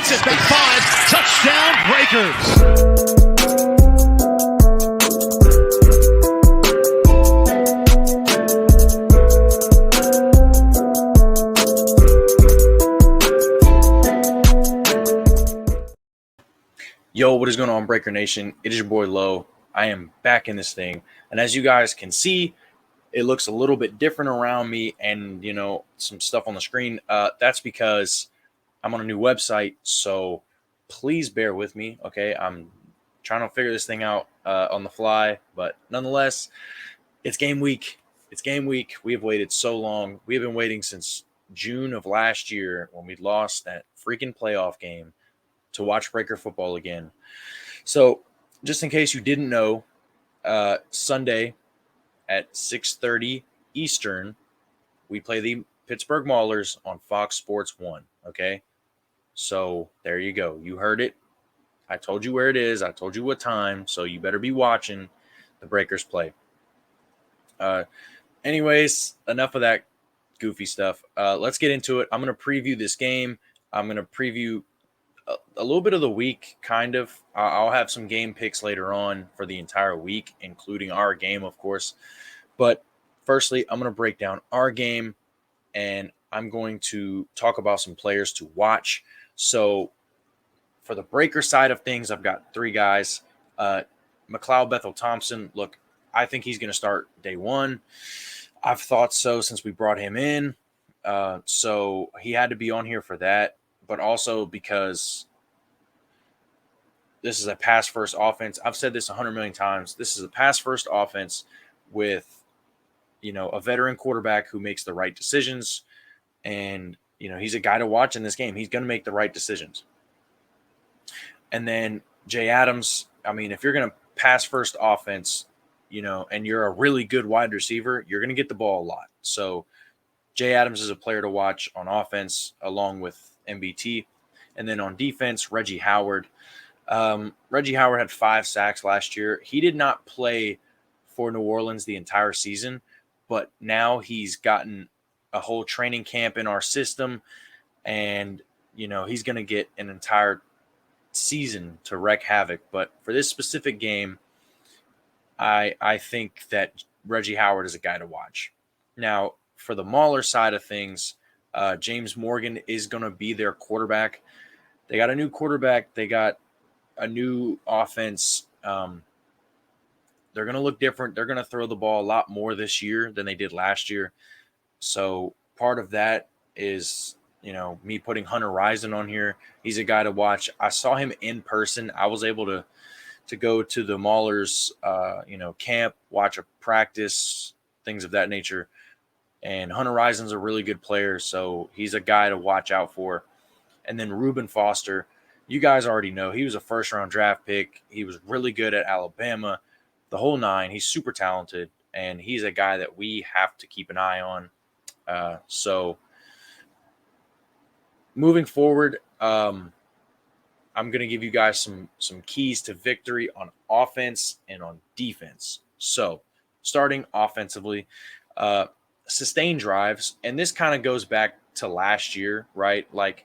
Takes it back 5. Touchdown Breakers. Yo, what is going on, Breaker Nation? It is your boy Leaux. I am back in this thing. And as you guys can see, it looks a little bit different around me and, some stuff on the screen. That's because I'm on a new website. So please bear with me, okay? I'm trying to figure this thing out on the fly. But nonetheless, it's game week. It's game week. We have waited so long. We have been waiting since June of last year when we lost that freaking playoff game to watch Breaker football again. So just in case you didn't know, Sunday at 6:30 Eastern, we play the Pittsburgh Maulers on Fox Sports 1, okay? So there you go. You heard it. I told you where it is. I told you what time, so you better be watching the Breakers play. Anyways, enough of that goofy stuff. Let's get into it. I'm going to preview this game. I'm going to preview a little bit of the week, kind of. I'll have some game picks later on for the entire week, including our game, of course. But firstly, I'm going to break down our game, and I'm going to talk about some players to watch. So for the Breaker side of things, I've got 3 guys. Bethel-Thompson, look, I think he's going to start day 1. I've thought so since we brought him in. So he had to be on here for that. But also because this is a pass-first offense. I've said this 100 million times. This is a pass-first offense with, a veteran quarterback who makes the right decisions. And, he's a guy to watch in this game. He's going to make the right decisions. And then Jay Adams, if you're going to pass-first offense, and you're a really good wide receiver, you're going to get the ball a lot. So Jay Adams is a player to watch on offense along with MBT. And then on defense, Reggie Howard. Reggie Howard had 5 sacks last year. He did not play for New Orleans the entire season, but now he's gotten a whole training camp in our system, and, he's going to get an entire season to wreak havoc. But for this specific game, I think that Reggie Howard is a guy to watch. Now, for the Mauler side of things, James Morgan is going to be their quarterback. They got a new quarterback. They got a new offense. They're going to look different. They're going to throw the ball a lot more this year than they did last year. So part of that is, me putting Hunter Rison on here. He's a guy to watch. I saw him in person. I was able to go to the Maulers, camp, watch a practice, things of that nature. And Hunter Rison's a really good player, so he's a guy to watch out for. And then Rueban Foster, you guys already know. He was a first-round draft pick. He was really good at Alabama, the whole 9. He's super talented, and he's a guy that we have to keep an eye on. So moving forward, I'm going to give you guys some keys to victory on offense and on defense. So starting offensively, sustained drives, and this kind of goes back to last year, right? Like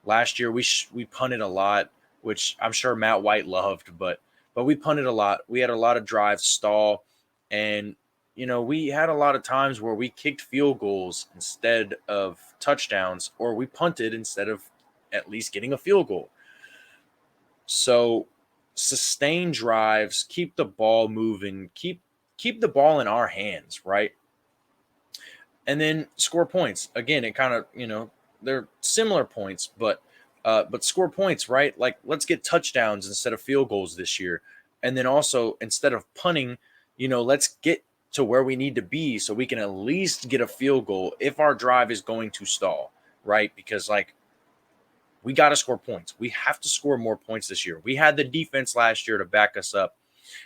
last year we punted a lot, which I'm sure Matt White loved, but we punted a lot. We had a lot of drives stall, and we had a lot of times where we kicked field goals instead of touchdowns, or we punted instead of at least getting a field goal. So sustained drives, keep the ball moving, keep the ball in our hands, right? And then score points. Again, it kind of, they're similar points, but score points, right? Like, let's get touchdowns instead of field goals this year. And then also, instead of punting, let's get to where we need to be so we can at least get a field goal if our drive is going to stall, right? Because, we got to score points. We have to score more points this year. We had the defense last year to back us up,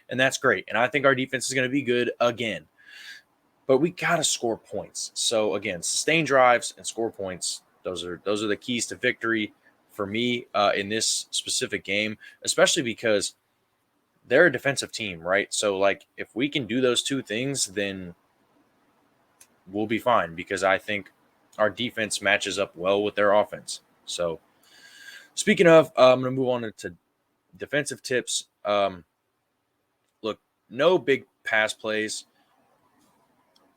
and that's great. And I think our defense is going to be good again. But we got to score points. So, again, sustain drives and score points. Those are the keys to victory for me in this specific game, especially because they're a defensive team, right? So, if we can do those 2 things, then we'll be fine because I think our defense matches up well with their offense. So, Speaking of, I'm going to move on to defensive tips. Look, no big pass plays.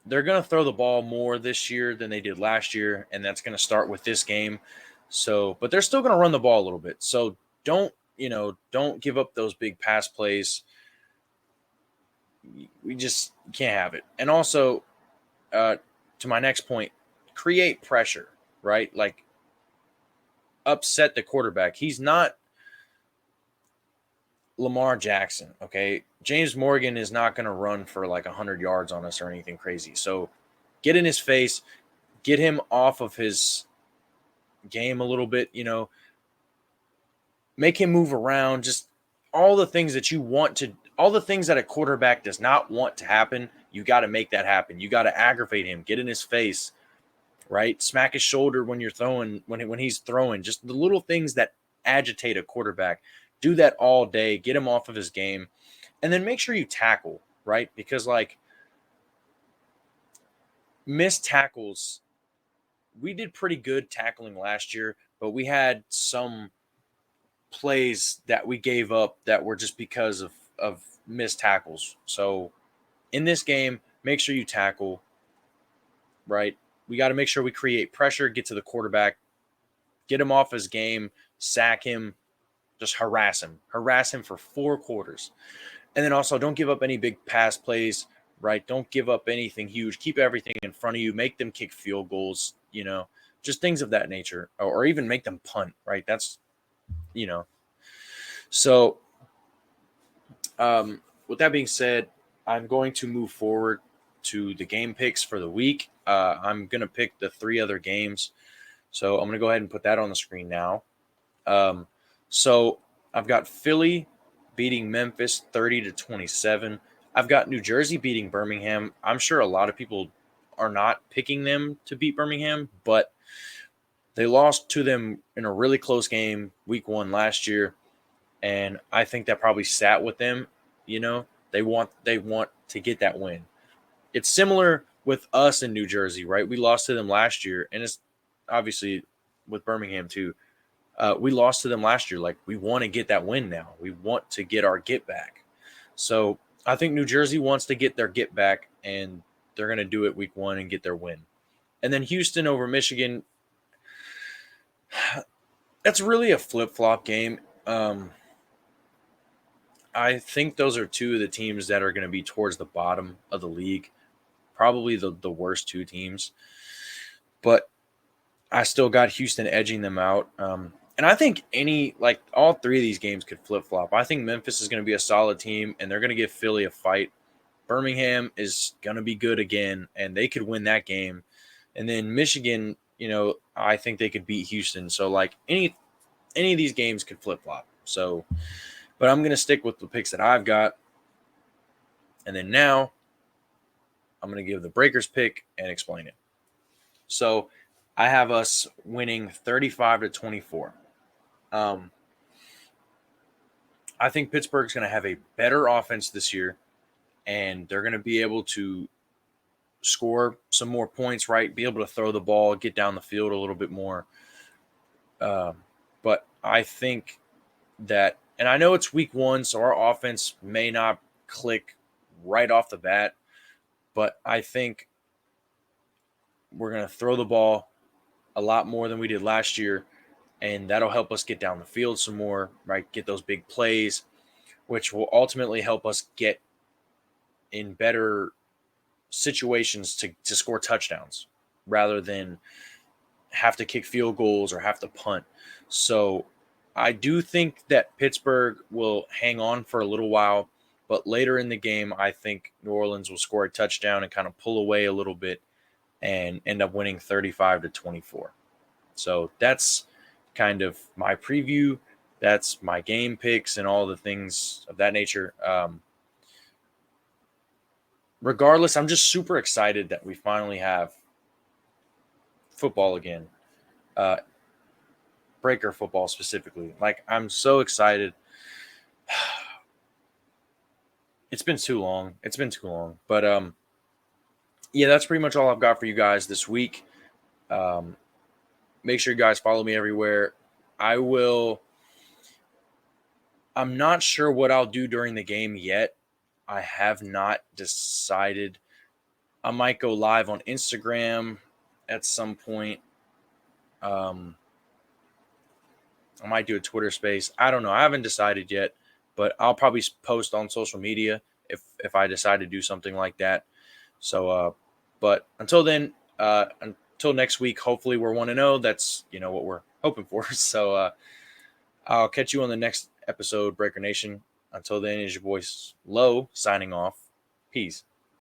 They're going to throw the ball more this year than they did last year, and that's going to start with this game. So, but they're still going to run the ball a little bit. So don't give up those big pass plays. We just can't have it. And also, to my next point, create pressure, right? Like, upset the quarterback. He's not Lamar Jackson, okay? James Morgan is not going to run for like 100 yards on us or anything crazy. So get in his face, get him off of his game a little bit, make him move around, just all the things that you want to, all the things that a quarterback does not want to happen, you got to make that happen. You got to aggravate him, get in his face, right? Smack his shoulder when you're throwing, when he's throwing, just the little things that agitate a quarterback. Do that all day, get him off of his game, and then make sure you tackle, right? Because like missed tackles, we did pretty good tackling last year, but we had some plays that we gave up that were just because of missed tackles. So in this game, make sure you tackle, right? We got to make sure we create pressure, get to the quarterback, get him off his game, sack him, just harass him for 4 quarters. And then also don't give up any big pass plays, right? Don't give up anything huge. Keep everything in front of you. Make them kick field goals, just things of that nature, or even make them punt, right? That's, So with that being said, I'm going to move forward to the game picks for the week. I'm going to pick the 3 other games. So I'm going to go ahead and put that on the screen now. So I've got Philly beating Memphis 30-27. I've got New Jersey beating Birmingham. I'm sure a lot of people are not picking them to beat Birmingham, but they lost to them in a really close game week 1 last year, and I think that probably sat with them. They want to get that win. It's similar with us in New Jersey, right? We lost to them last year, and it's obviously with Birmingham too. We lost to them last year. Like, we want to get that win now. We want to get our get back. So I think New Jersey wants to get their get back, and they're going to do it week 1 and get their win. And then Houston over Michigan. That's really a flip-flop game. I think those are 2 of the teams that are going to be towards the bottom of the league. Probably the worst 2 teams. But I still got Houston edging them out. And I think all 3 of these games could flip-flop. I think Memphis is going to be a solid team, and they're going to give Philly a fight. Birmingham is going to be good again, and they could win that game. And then Michigan, I think they could beat Houston. So, like, any of these games could flip-flop. So, but I'm going to stick with the picks that I've got. And then now I'm going to give the Breakers pick and explain it. So I have us winning 35-24. I think Pittsburgh's going to have a better offense this year, and they're going to be able to score some more points, right? Be able to throw the ball, get down the field a little bit more. But I think that, and I know it's week 1, so our offense may not click right off the bat, but I think we're going to throw the ball a lot more than we did last year, and that'll help us get down the field some more, right? Get those big plays, which will ultimately help us get in better situations to score touchdowns rather than have to kick field goals or have to punt. So I do think that Pittsburgh will hang on for a little while, but later in the game, I think New Orleans will score a touchdown and kind of pull away a little bit and end up winning 35-24. So that's kind of my preview. That's my game picks and all the things of that nature. Regardless, I'm just super excited that we finally have football again. Breaker football specifically. Like, I'm so excited. It's been too long. But yeah, that's pretty much all I've got for you guys this week. Make sure you guys follow me everywhere. I'm not sure what I'll do during the game yet. I have not decided. I might go live on Instagram at some point. I might do a Twitter space. I don't know. I haven't decided yet, but I'll probably post on social media if I decide to do something like that. So, but until then, until next week, hopefully we're 1-0. That's, what we're hoping for. So, I'll catch you on the next episode, Breaker Nation. Until then, is your voice Leaux signing off. Peace.